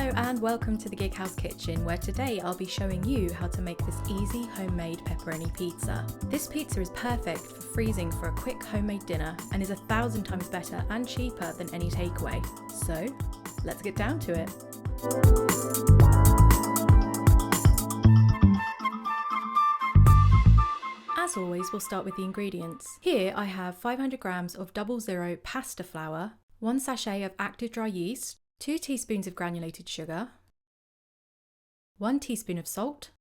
Hello and welcome to the Gig House Kitchen, where today I'll be showing you how to make this easy homemade pepperoni pizza. This pizza is perfect for freezing for a quick homemade dinner and is 1,000 times better and cheaper than any takeaway. So let's get down to it. As always, we'll start with the ingredients. Here I have 500 grams of 00 pasta flour, 1 sachet of active dry yeast, 2 teaspoons of granulated sugar, 1 teaspoon of salt,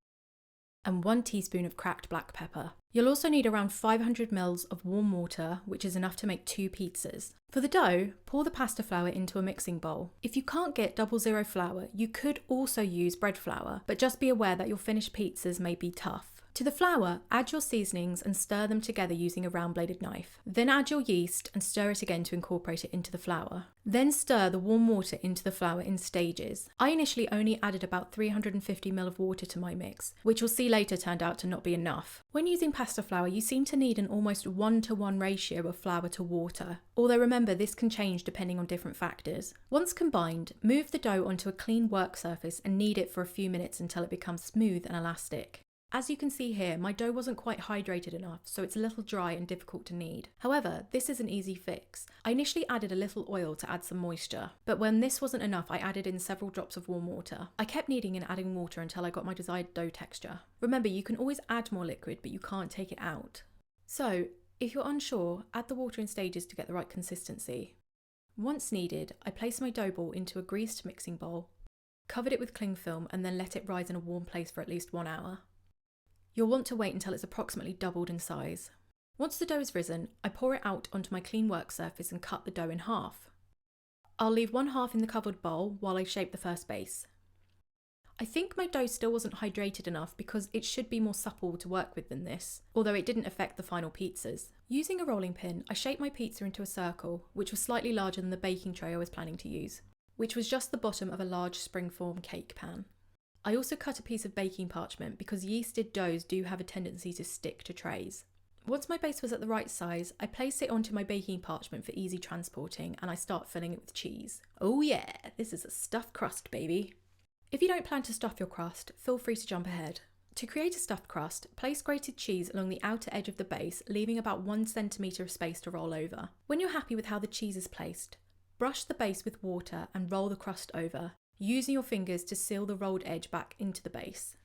and 1 teaspoon of cracked black pepper. You'll also need around 500 ml of warm water, which is enough to make 2 pizzas. For the dough, pour the pasta flour into a mixing bowl. If you can't get 00 flour, you could also use bread flour, but just be aware that your finished pizzas may be tough. To the flour, add your seasonings and stir them together using a round-bladed knife. Then add your yeast and stir it again to incorporate it into the flour. Then stir the warm water into the flour in stages. I initially only added about 350 ml of water to my mix, which you'll see later turned out to not be enough. When using pasta flour, you seem to need an almost 1-to-1 ratio of flour to water, although remember this can change depending on different factors. Once combined, move the dough onto a clean work surface and knead it for a few minutes until it becomes smooth and elastic. As you can see here, my dough wasn't quite hydrated enough, so it's a little dry and difficult to knead. However, this is an easy fix. I initially added a little oil to add some moisture, but when this wasn't enough, I added in several drops of warm water. I kept kneading and adding water until I got my desired dough texture. Remember, you can always add more liquid, but you can't take it out. So, if you're unsure, add the water in stages to get the right consistency. Once kneaded, I placed my dough ball into a greased mixing bowl, covered it with cling film, and then let it rise in a warm place for at least 1 hour. You'll want to wait until it's approximately doubled in size. Once the dough is risen, I pour it out onto my clean work surface and cut the dough in half. I'll leave 1/2 in the covered bowl while I shape the first base. I think my dough still wasn't hydrated enough because it should be more supple to work with than this, although it didn't affect the final pizzas. Using a rolling pin, I shaped my pizza into a circle, which was slightly larger than the baking tray I was planning to use, which was just the bottom of a large springform cake pan. I also cut a piece of baking parchment because yeasted doughs do have a tendency to stick to trays. Once my base was at the right size, I placed it onto my baking parchment for easy transporting and I start filling it with cheese. Oh yeah, this is a stuffed crust, baby. If you don't plan to stuff your crust, feel free to jump ahead. To create a stuffed crust, place grated cheese along the outer edge of the base, leaving about 1 centimetre of space to roll over. When you're happy with how the cheese is placed, brush the base with water and roll the crust over, using your fingers to seal the rolled edge back into the base.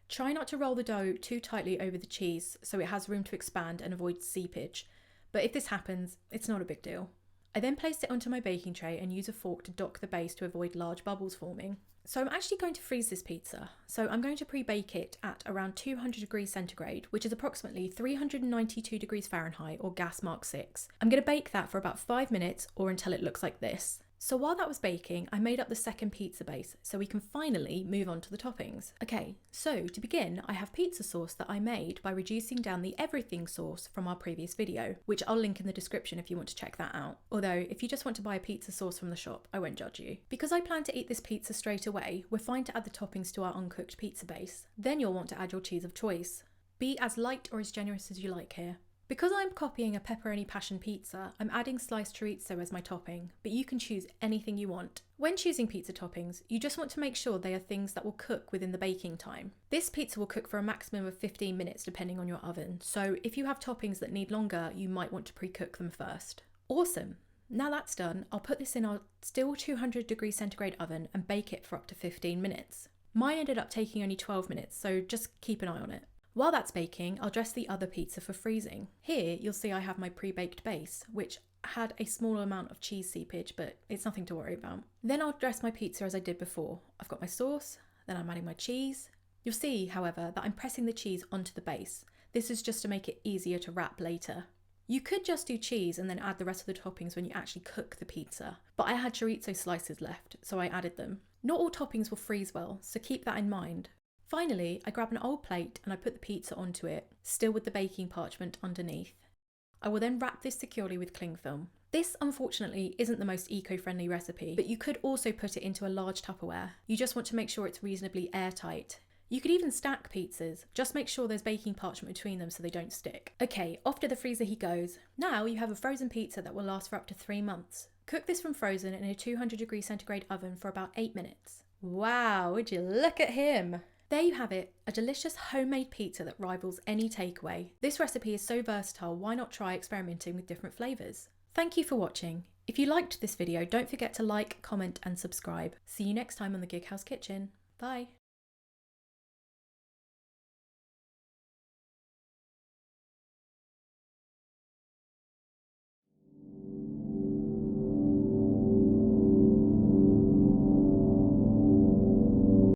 Try not to roll the dough too tightly over the cheese so it has room to expand and avoid seepage, but if this happens, it's not a big deal. I then placed it onto my baking tray and use a fork to dock the base to avoid large bubbles forming. So I'm actually going to freeze this pizza, so I'm going to pre-bake it at around 200 degrees centigrade, which is approximately 392 degrees Fahrenheit or gas mark 6. I'm going to bake that for about 5 minutes or until it looks like this. So while that was baking, I made up the second pizza base so we can finally move on to the toppings. Okay, so to begin, I have pizza sauce that I made by reducing down the everything sauce from our previous video, which I'll link in the description if you want to check that out. Although, if you just want to buy a pizza sauce from the shop, I won't judge you. Because I plan to eat this pizza straight away, we're fine to add the toppings to our uncooked pizza base. Then you'll want to add your cheese of choice. Be as light or as generous as you like here. Because I'm copying a pepperoni passion pizza, I'm adding sliced chorizo as my topping, but you can choose anything you want. When choosing pizza toppings, you just want to make sure they are things that will cook within the baking time. This pizza will cook for a maximum of 15 minutes depending on your oven, so if you have toppings that need longer, you might want to pre-cook them first. Awesome! Now that's done, I'll put this in our still 200 degrees centigrade oven and bake it for up to 15 minutes. Mine ended up taking only 12 minutes, so just keep an eye on it. While that's baking, I'll dress the other pizza for freezing. Here, you'll see I have my pre-baked base, which had a small amount of cheese seepage, but it's nothing to worry about. Then I'll dress my pizza as I did before. I've got my sauce, then I'm adding my cheese. You'll see, however, that I'm pressing the cheese onto the base. This is just to make it easier to wrap later. You could just do cheese and then add the rest of the toppings when you actually cook the pizza, but I had chorizo slices left, so I added them. Not all toppings will freeze well, so keep that in mind. Finally, I grab an old plate and I put the pizza onto it, still with the baking parchment underneath. I will then wrap this securely with cling film. This, unfortunately, isn't the most eco-friendly recipe, but you could also put it into a large Tupperware. You just want to make sure it's reasonably airtight. You could even stack pizzas, just make sure there's baking parchment between them so they don't stick. Okay, off to the freezer he goes. Now you have a frozen pizza that will last for up to 3 months. Cook this from frozen in a 200°C oven for about 8 minutes. Wow, would you look at him? There you have it, a delicious homemade pizza that rivals any takeaway. This recipe is so versatile, why not try experimenting with different flavours? Thank you for watching. If you liked this video, don't forget to like, comment and subscribe. See you next time on the Gig House Kitchen. Bye.